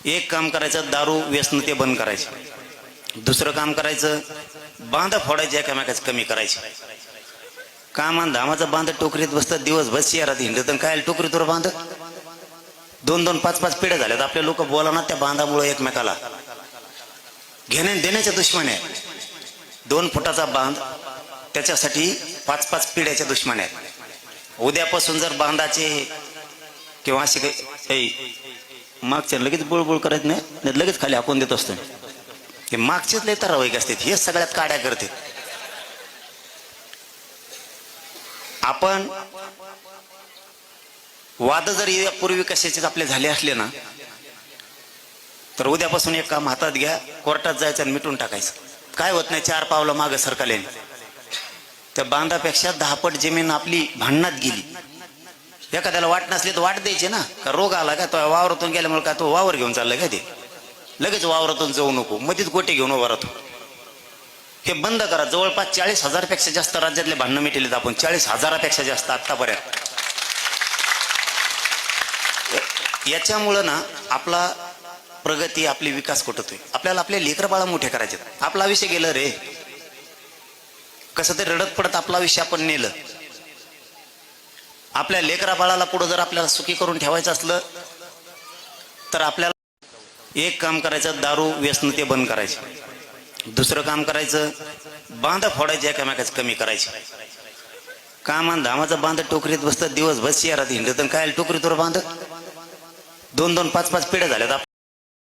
एक काम करायचं, दारू व्यसन ते बंद करायचे. दुसरं काम करायचं, बांध फोडायचे एकामेकाच कमी करायचे. कामान धामाचं बांध टोकरीत बसतात, दिवसभर शहरात हिंडत काय टोकरीतवर बांध. 2-2, 5-5 पिढ्या झाल्यात आपले लोक बोलाना त्या बांधामुळे एकमेकाला. घेण्या देण्याच्या दुश्मन आहे. 2 फुटाचा बांध त्याच्यासाठी 5-5 पिढ्याच्या दुश्मन आहेत. उद्यापासून जर बांधाचे किंवा असे काही मागच्या लगेच बुळबुळ करत नाही, लगेच खाली हाकून देत असतो. हे मागचेच लय तरावाईक असतात, हेच सगळ्यात काड्या करते. आपण वाद जर यापूर्वी कशाचे आपले झाले असले ना, तर उद्यापासून एक काम हातात घ्या, कोर्टात जायचं आणि मिटून टाकायचं. काय होत नाही, 4 पावलं मागं सरकले. त्या बांधापेक्षा 10 पट जमीन आपली भांडणात गेली. एखाद्याला वाट नसली तर वाट द्यायची ना. का रोग आला का, तो वावरातून गेल्यामुळे का तो वावर घेऊन चालला का, ते लगेच वावरातून जाऊ नको, मध्येच गोटे घेऊन उभा राहतो. हे बंद करा. जवळपास 40,000 पेक्षा जास्त राज्यातले भांडणं मिटलेत आपण, 40,000 जास्त आतापर्यंत. याच्यामुळं ना आपला प्रगती, आपली विकास कुठतोय. आपल्याला आपले लेकर बाळा मोठे करायचे. आपला विषय गेलं रे, कसं तरी रडत पडत आपला विषय आपण नेलं. आपल्या लेकरा बाळाला पुढे जर आपल्याला सुखी करून ठेवायचं असलं तर आपल्याला एक काम करायचं, दारू व्यसन ते बंद करायचे. दुसरं काम करायचं, बांध फोडायचे एकामेकाच कमी करायचे. कामान धामाचं बांध टोकरीत बसतात, दिवसभर शहरात हिंडत काय टोकरीतवर बांध. 2-2, 5-5 पिढ्या झाल्यात.